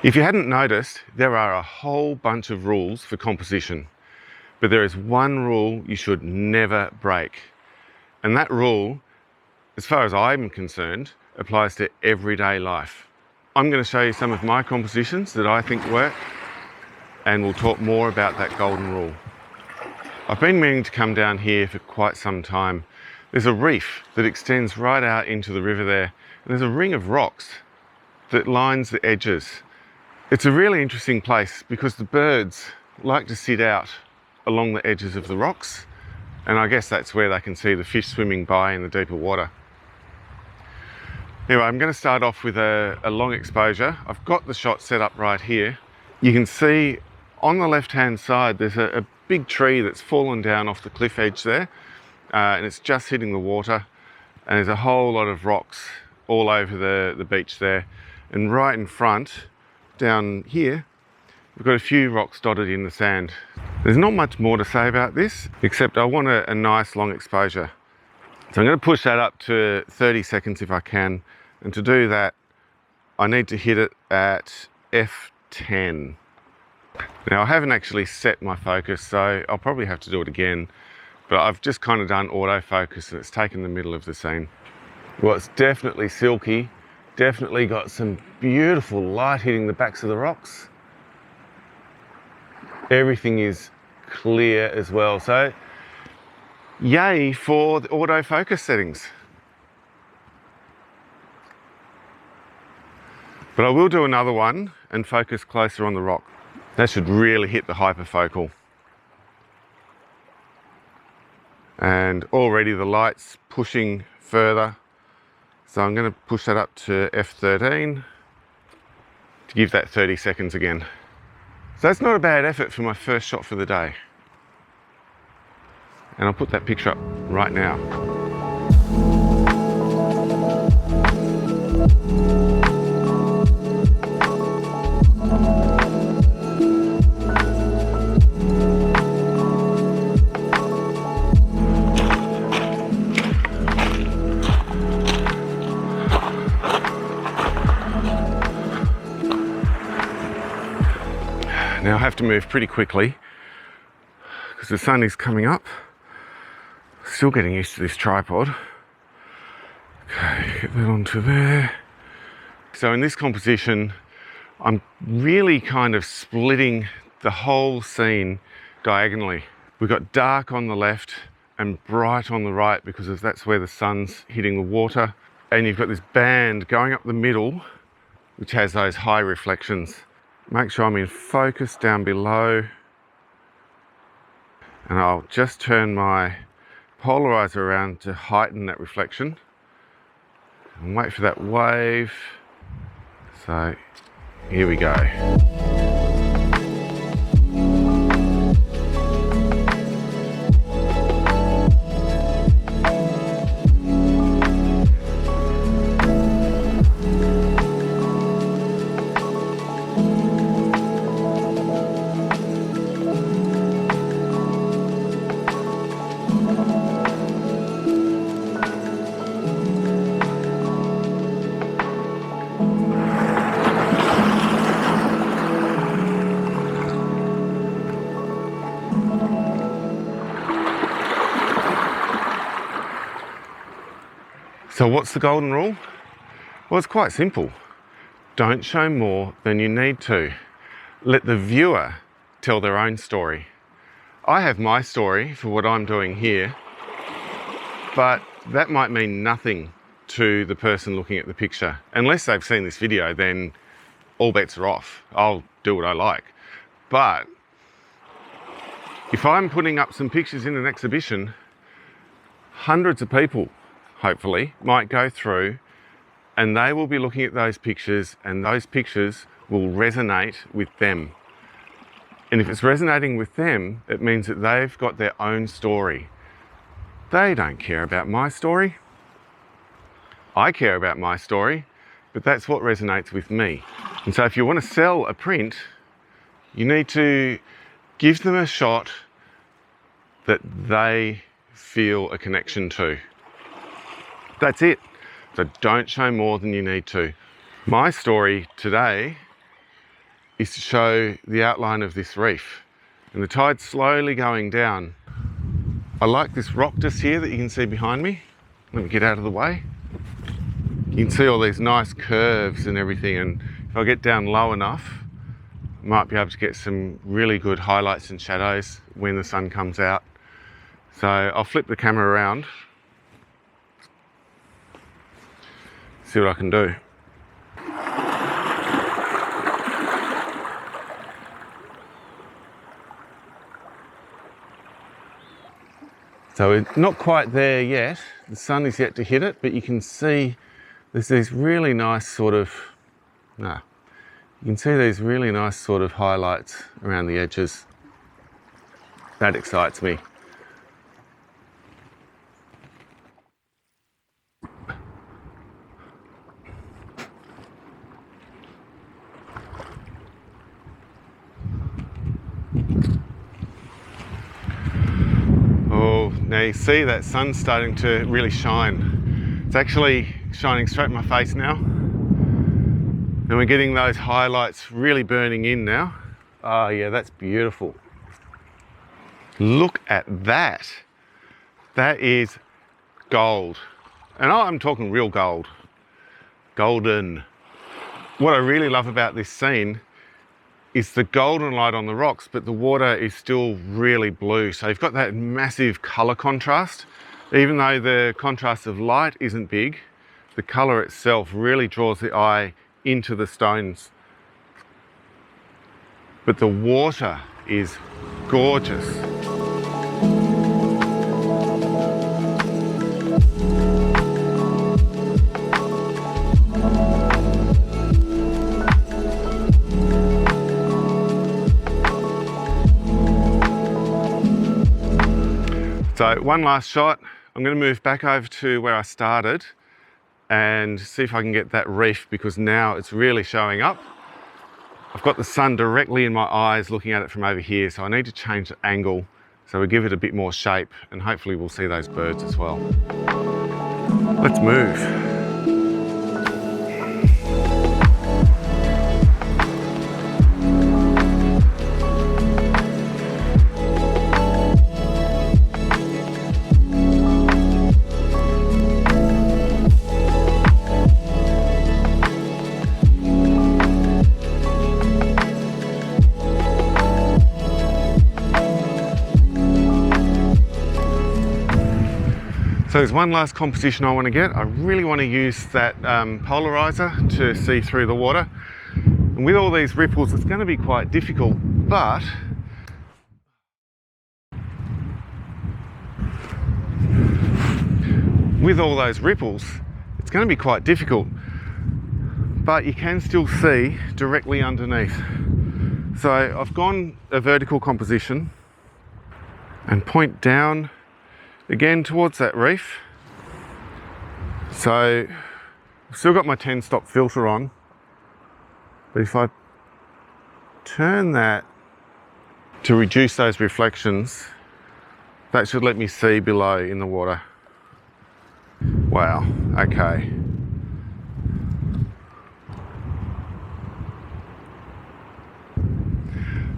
If you hadn't noticed, there are a whole bunch of rules for composition, but there is one rule you should never break. And that rule, as far as I'm concerned, applies to everyday life. I'm going to show you some of my compositions that I think work, and we'll talk more about that golden rule. I've been meaning to come down here for quite some time. There's a reef that extends right out into the river there, and there's a ring of rocks that lines the edges. It's a really interesting place because the birds like to sit out along the edges of the rocks, and I guess that's where they can see the fish swimming by in the deeper water. Anyway, I'm going to start off with a long exposure. I've got the shot set up right here. You can see on the left hand side there's a big tree that's fallen down off the cliff edge there, and it's just hitting the water, and there's a whole lot of rocks all over the beach there. And right in front, down here, we've got a few rocks dotted in the sand. There's not much more to say about this, except I want a nice long exposure. So I'm going to push that up to 30 seconds if I can. And to do that, I need to hit it at F10. Now, I haven't actually set my focus, so I'll probably have to do it again. But I've just kind of done autofocus and it's taken the middle of the scene. Well, it's definitely silky. Definitely got some beautiful light hitting the backs of the rocks. Everything is clear as well. So, yay for the autofocus settings. But I will do another one and focus closer on the rock. That should really hit the hyperfocal. And already the light's pushing further. So I'm going to push that up to F13 to give that 30 seconds again. So that's not a bad effort for my first shot for the day. And I'll put that picture up right now. Now I have to move pretty quickly because the sun is coming up. Still getting used to this tripod. Okay, get that onto there. So in this composition, I'm really kind of splitting the whole scene diagonally. We've got dark on the left and bright on the right because that's where the sun's hitting the water. And you've got this band going up the middle, which has those high reflections. Make sure I'm in focus down below, and I'll just turn my polarizer around to heighten that reflection and wait for that wave. So here we go. So what's the golden rule? Well, it's quite simple. Don't show more than you need to. Let the viewer tell their own story. I have my story for what I'm doing here, but that might mean nothing to the person looking at the picture. Unless they've seen this video, then all bets are off. I'll do what I like. But if I'm putting up some pictures in an exhibition, hundreds of people hopefully might go through and they will be looking at those pictures and those pictures will resonate with them. And if it's resonating with them, it means that they've got their own story. They don't care about my story. I care about my story, but that's what resonates with me. And so if you want to sell a print, you need to give them a shot that they feel a connection to. That's it. So don't show more than you need to. My story today is to show the outline of this reef. And the tide's slowly going down. I like this rock just here that you can see behind me. Let me get out of the way. You can see all these nice curves and everything, and if I get down low enough, I might be able to get some really good highlights and shadows when the sun comes out. So I'll flip the camera around, see what I can do. So we're not quite there yet. The sun is yet to hit it, but you can see there's these really nice sort of, you can see these really nice sort of highlights around the edges. That excites me. Oh, now you see that sun's starting to really shine. It's actually shining straight in my face now. And we're getting those highlights really burning in now. Oh yeah, that's beautiful. Look at that. That is gold. And I'm talking real gold. Golden. What I really love about this scene is the golden light on the rocks, but the water is still really blue. So you've got that massive color contrast. Even though the contrast of light isn't big, the color itself really draws the eye into the stones. But the water is gorgeous. So one last shot. I'm going to move back over to where I started and see if I can get that reef, because now it's really showing up. I've got the sun directly in my eyes looking at it from over here, so I need to change the angle so we give it a bit more shape, and hopefully we'll see those birds as well. Let's move. So there's one last composition I want to get. I really want to use that polarizer to see through the water. And with all these ripples, it's going to be quite difficult, but with all those ripples, it's going to be quite difficult, but you can still see directly underneath. So I've gone a vertical composition and point down again towards that reef. So I've still got my 10-stop filter on, but if I turn that to reduce those reflections, that should let me see below in the water. Wow, okay.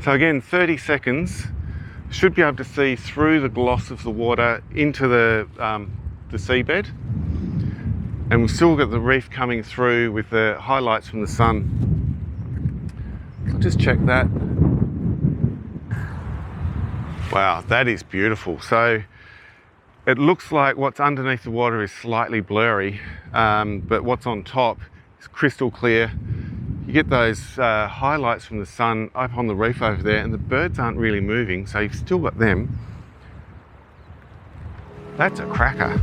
So again, 30 seconds. Should be able to see through the gloss of the water into the seabed, and we've still got the reef coming through with the highlights from the sun. I'll just check that. Wow, that is beautiful. So it looks like what's underneath the water is slightly blurry, but what's on top is crystal clear. You get those highlights from the sun up on the reef over there, and the birds aren't really moving, so you've still got them. That's a cracker.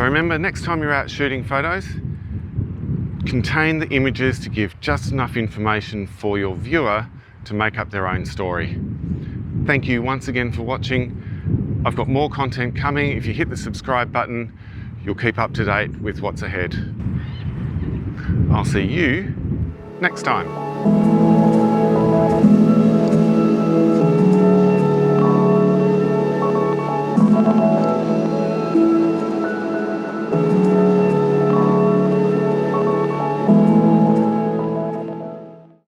Remember, next time you're out shooting photos, contain the images to give just enough information for your viewer to make up their own story. Thank you once again for watching. I've got more content coming. If you hit the subscribe button, you'll keep up to date with what's ahead. I'll see you next time.